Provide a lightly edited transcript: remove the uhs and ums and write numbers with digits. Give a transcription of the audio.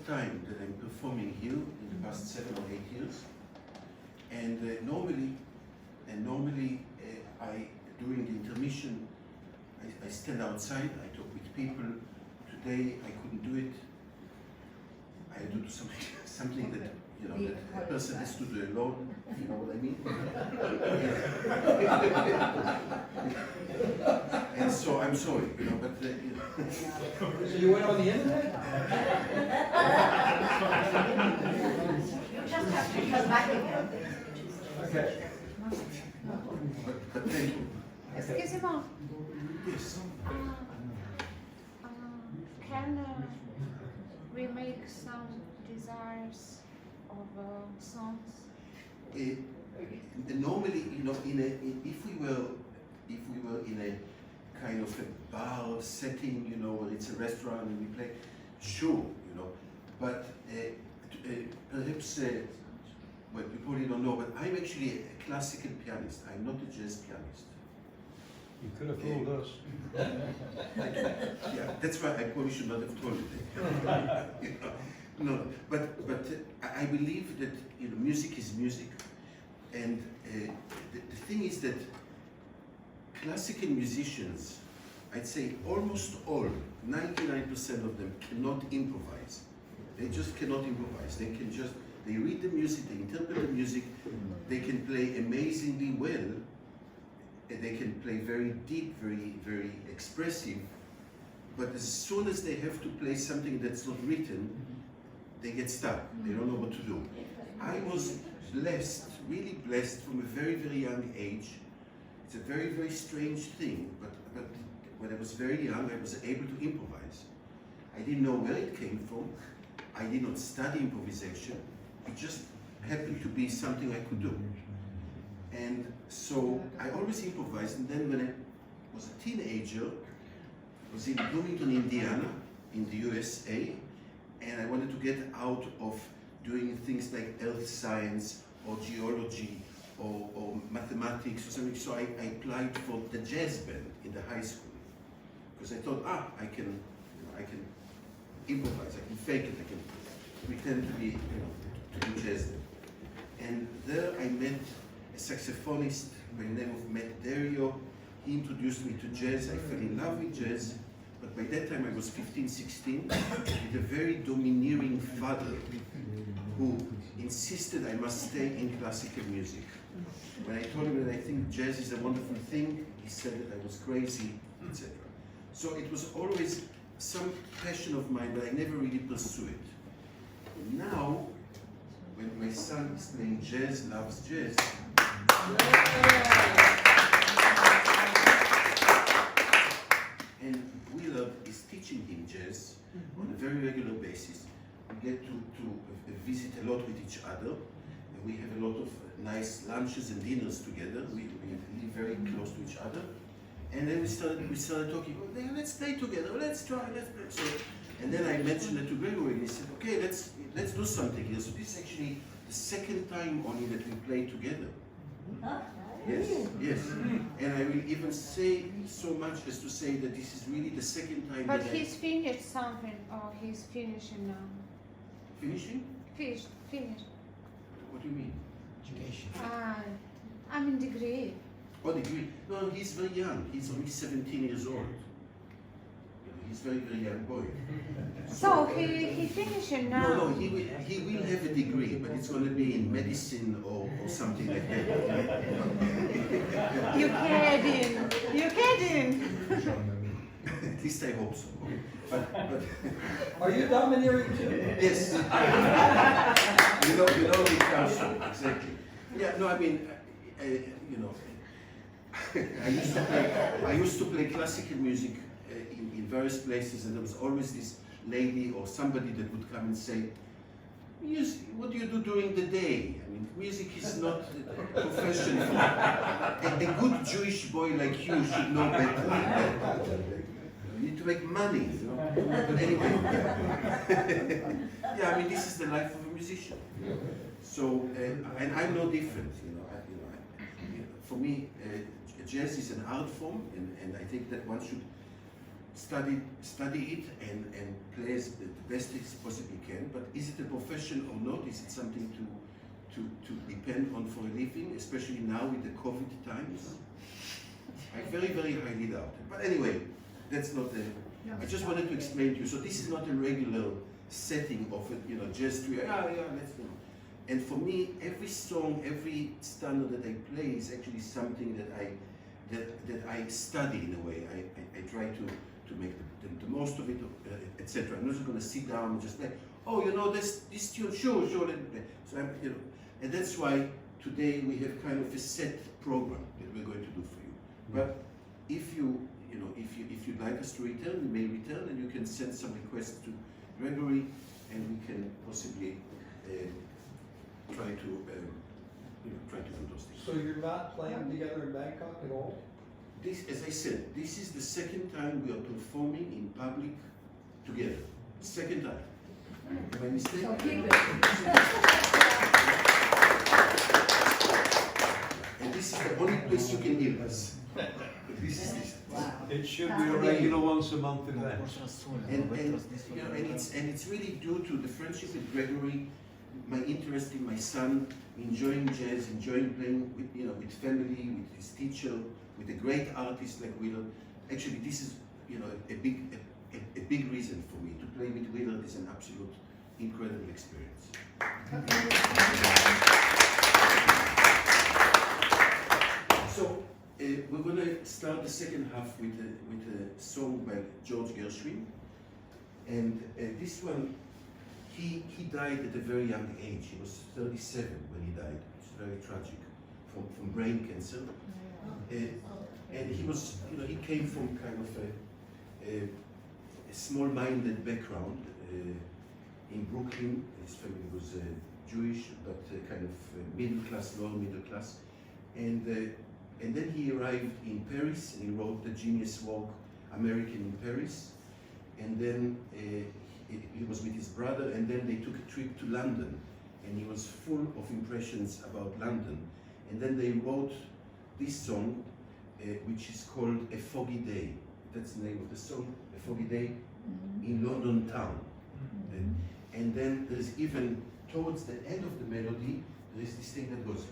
time that I'm performing here in the past 7 or 8 years, and normally, I during the intermission, I stand outside, I talk with people. Today I couldn't do it. I had to do something that, you know, that a person has to do alone, you know what I mean? And so I'm sorry, you know, but you know. So you went on the internet? You just have to come back again. Okay. But thank you. Excusez-moi. Yes. Can we make some desires of songs? Normally, you know, if we were in a kind of a bar setting, you know, or it's a restaurant and we play, sure, you know. But perhaps, well, you probably don't know, but I'm actually a classical pianist. I'm not a jazz pianist. You could have fooled us. Yeah, that's why I probably should not have told you that. You know, no, but I believe that, you know, music is music, and the thing is that classical musicians, I'd say almost all, 99% of them cannot improvise. They just cannot improvise. They read the music, they interpret the music, they can play amazingly well. They can play very deep, very expressive, but as soon as they have to play something that's not written, they get stuck. They don't know what to do. I was blessed, really blessed from a very young age. It's a very strange thing, but when I was very young, I was able to improvise. I didn't know where it came from. I did not study improvisation. It just happened to be something I could do. And so I always improvised, and then when I was a teenager, I was in Bloomington, Indiana, in the USA, and I wanted to get out of doing things like earth science or geology or mathematics or something, so I applied for the jazz band in the high school, because I thought, I can improvise, I can fake it, I can pretend to be, you know, to do jazz band. And there I met a saxophonist by the name of Matt Dario. He introduced me to jazz. I fell in love with jazz, but by that time I was 15, 16, with a very domineering father who insisted I must stay in classical music. When I told him that I think jazz is a wonderful thing, he said that I was crazy, etc. So it was always some passion of mine, but I never really pursued it. Now, when my son is playing jazz, loves jazz, and Willard is teaching him jazz on a very regular basis. We get to visit a lot with each other, and we have a lot of nice lunches and dinners together. We live very close to each other. And then we started talking, oh, let's play together, let's play. So, and then I mentioned it to Gregory, and he said, okay, let's do something here. So this is actually the second time only that we play together. Yes. And I will even say so much as to say that this is really the second time But that he's finished something, or he's finishing now. Finishing? Finished. What do you mean? Education. I'm in degree. Oh, degree. No, he's very young. He's only 17 years old. He's very young boy. So he finishing now. No, he will have a degree, but it's going to be in medicine or something like that. You're kidding. At least I hope so. But Are you domineering too? yes. you know the council, exactly. Yeah, no, I mean, you know, I used to play classical music in various places, and there was always this lady or somebody that would come and say, what do you do during the day? I mean, music is not a profession. A good Jewish boy like you should know better. You need to make money, you know? But anyway, yeah, I mean, this is the life of a musician. So, and I'm no different, you know. For me, jazz is an art form, and I think that one should study it and play as the best as possibly can. But is it a profession or not? Is it something to depend on for a living, especially now with the COVID times? I very highly doubt it. But anyway, that's not the. I just wanted to explain to you. So this is not a regular setting of a jazz trio. Let's do. And for me, every song, every standard that I play is actually something that I study in a way. I try to make the most of it, etc. I'm not just going to sit down and just play. Oh, this tune, sure, let me play. So and that's why today we have kind of a set program that we're going to do for you. But if you'd like us to return, we may return, and you can send some requests to Gregory, and we can possibly try to do those things. So you're not playing together in Bangkok at all? This, as I said, this is the second time we are performing in public together. Second time. Am I mistaken? So keep it. And this is the only place you can hear us. This is this. Wow. It should be a regular once a month event. And it's really due to the friendship with Gregory, my interest in my son, enjoying jazz, enjoying playing with family, with his teacher, with a great artist like Willard. Actually, this is a big reason for me to play with Willard. Is an absolute incredible experience. So we're going to start the second half with a song by George Gershwin, and this one, he died at a very young age. He was 37 when he died. It's very tragic, from brain cancer. And he was, he came from kind of a small-minded background in Brooklyn. His family was Jewish, but kind of middle class, lower middle class, and then he arrived in Paris and he wrote the genius work American in Paris, and then he was with his brother, and then they took a trip to London, and he was full of impressions about London, and then they wrote this song, which is called A Foggy Day. That's the name of the song, A Foggy Day in London town. And then there's even, towards the end of the melody, there is this thing that goes